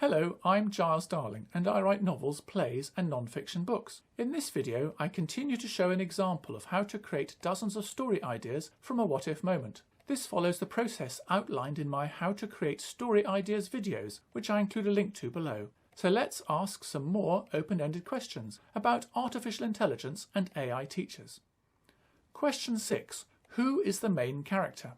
Hello, I'm Giles Darling and I write novels, plays and non-fiction books. In this video I continue to show an example of how to create dozens of story ideas from a what-if moment. This follows the process outlined in my How to Create Story Ideas videos, which I include a link to below. So let's ask some more open-ended questions about artificial intelligence and AI teachers. Question 6. Who is the main character?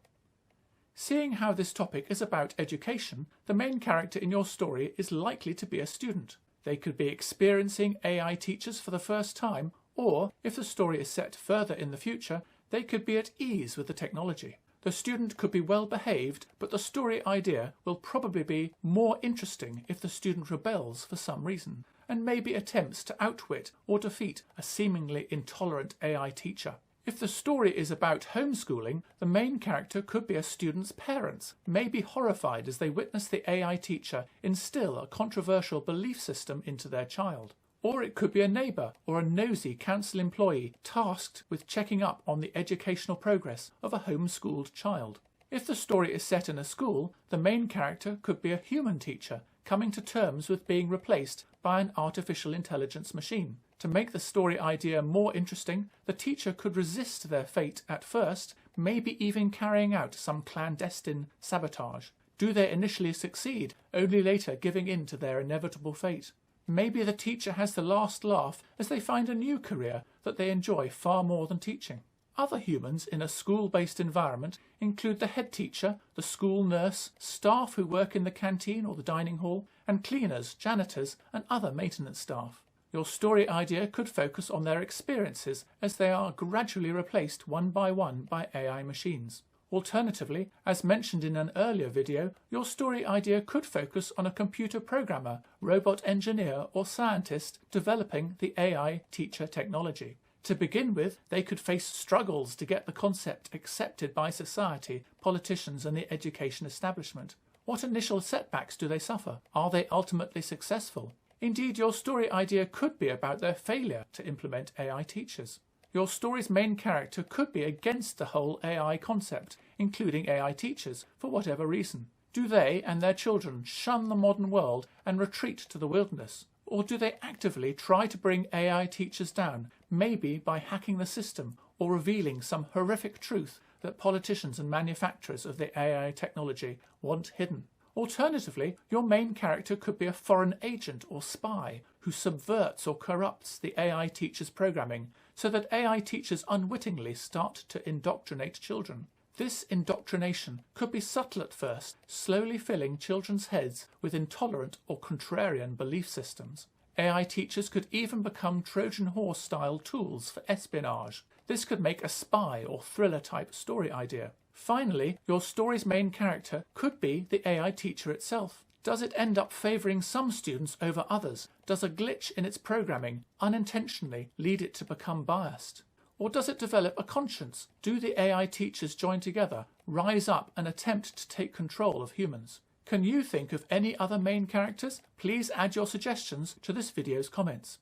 Seeing how this topic is about education, the main character in your story is likely to be a student. They could be experiencing AI teachers for the first time, or, if the story is set further in the future, they could be at ease with the technology. The student could be well behaved, but the story idea will probably be more interesting if the student rebels for some reason, and maybe attempts to outwit or defeat a seemingly intolerant AI teacher. If the story is about homeschooling, the main character could be a student's parents, maybe horrified as they witness the AI teacher instill a controversial belief system into their child. Or it could be a neighbour or a nosy council employee tasked with checking up on the educational progress of a homeschooled child. If the story is set in a school, the main character could be a human teacher coming to terms with being replaced by an artificial intelligence machine. To make the story idea more interesting, the teacher could resist their fate at first, maybe even carrying out some clandestine sabotage. Do they initially succeed, only later giving in to their inevitable fate? Maybe the teacher has the last laugh as they find a new career that they enjoy far more than teaching. Other humans in a school-based environment include the head teacher, the school nurse, staff who work in the canteen or the dining hall, and cleaners, janitors, and other maintenance staff. Your story idea could focus on their experiences as they are gradually replaced one by AI machines. Alternatively, as mentioned in an earlier video, your story idea could focus on a computer programmer, robot engineer or scientist developing the AI teacher technology. To begin with, they could face struggles to get the concept accepted by society, politicians and the education establishment. What initial setbacks do they suffer? Are they ultimately successful? Indeed, your story idea could be about their failure to implement AI teachers. Your story's main character could be against the whole AI concept, including AI teachers, for whatever reason. Do they and their children shun the modern world and retreat to the wilderness? Or do they actively try to bring AI teachers down, maybe by hacking the system or revealing some horrific truth that politicians and manufacturers of the AI technology want hidden? Alternatively, your main character could be a foreign agent or spy who subverts or corrupts the AI teacher's programming so that AI teachers unwittingly start to indoctrinate children. This indoctrination could be subtle at first, slowly filling children's heads with intolerant or contrarian belief systems. AI teachers could even become Trojan horse-style tools for espionage. This could make a spy or thriller-type story idea. Finally, your story's main character could be the AI teacher itself. Does it end up favouring some students over others? Does a glitch in its programming unintentionally lead it to become biased? Or does it develop a conscience? Do the AI teachers join together, rise up and attempt to take control of humans? Can you think of any other main characters? Please add your suggestions to this video's comments.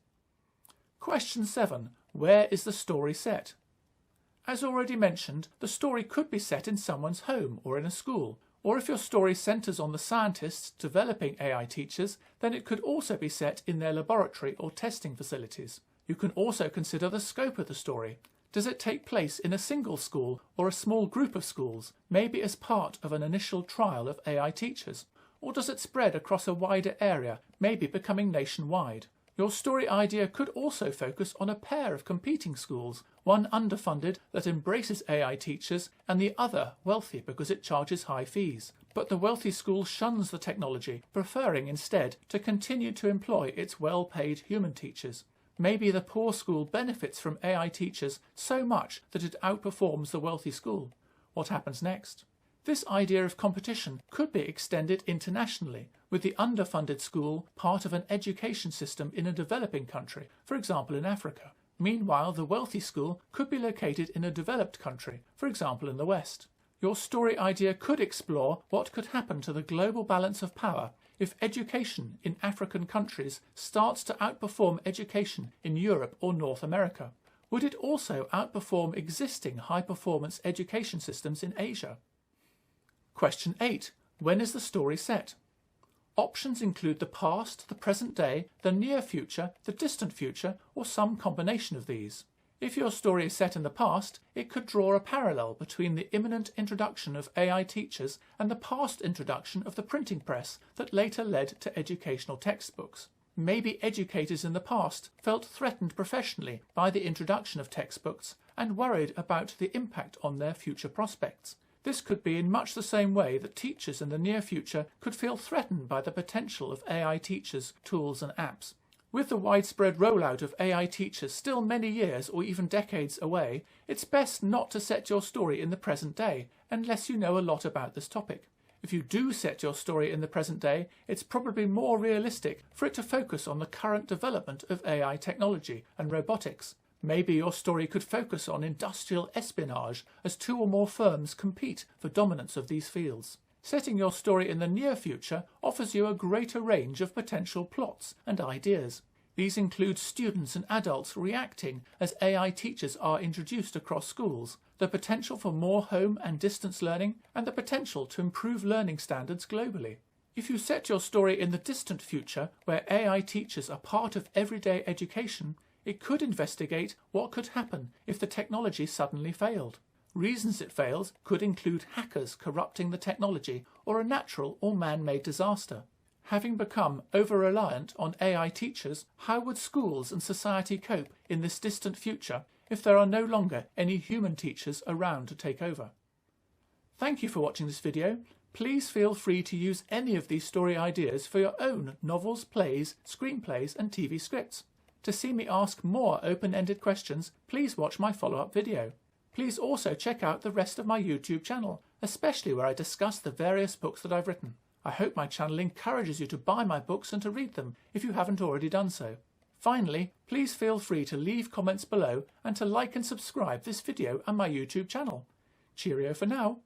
Question 7. Where is the story set? As already mentioned, the story could be set in someone's home or in a school, or if your story centres on the scientists developing AI teachers, then it could also be set in their laboratory or testing facilities. You can also consider the scope of the story. Does it take place in a single school or a small group of schools, maybe as part of an initial trial of AI teachers? Or does it spread across a wider area, maybe becoming nationwide? Your story idea could also focus on a pair of competing schools, one underfunded that embraces AI teachers and the other wealthy because it charges high fees. But the wealthy school shuns the technology, preferring instead to continue to employ its well-paid human teachers. Maybe the poor school benefits from AI teachers so much that it outperforms the wealthy school. What happens next? This idea of competition could be extended internationally, with the underfunded school part of an education system in a developing country, for example in Africa. Meanwhile, the wealthy school could be located in a developed country, for example in the West. Your story idea could explore what could happen to the global balance of power if education in African countries starts to outperform education in Europe or North America. Would it also outperform existing high-performance education systems in Asia? Question 8. When is the story set? Options include the past, the present day, the near future, the distant future, or some combination of these. If your story is set in the past, it could draw a parallel between the imminent introduction of AI teachers and the past introduction of the printing press that later led to educational textbooks. Maybe educators in the past felt threatened professionally by the introduction of textbooks and worried about the impact on their future prospects. This could be in much the same way that teachers in the near future could feel threatened by the potential of AI teachers, tools and apps. With the widespread rollout of AI teachers still many years or even decades away, it's best not to set your story in the present day unless you know a lot about this topic. If you do set your story in the present day, it's probably more realistic for it to focus on the current development of AI technology and robotics. Maybe your story could focus on industrial espionage as two or more firms compete for dominance of these fields. Setting your story in the near future offers you a greater range of potential plots and ideas. These include students and adults reacting as AI teachers are introduced across schools, the potential for more home and distance learning, and the potential to improve learning standards globally. If you set your story in the distant future, where AI teachers are part of everyday education, it could investigate what could happen if the technology suddenly failed. Reasons it fails could include hackers corrupting the technology or a natural or man-made disaster. Having become over-reliant on AI teachers, how would schools and society cope in this distant future if there are no longer any human teachers around to take over? Thank you for watching this video. Please feel free to use any of these story ideas for your own novels, plays, screenplays and TV scripts. To see me ask more open-ended questions, please watch my follow-up video. Please also check out the rest of my YouTube channel, especially where I discuss the various books that I've written. I hope my channel encourages you to buy my books and to read them if you haven't already done so. Finally, please feel free to leave comments below and to like and subscribe this video and my YouTube channel. Cheerio for now.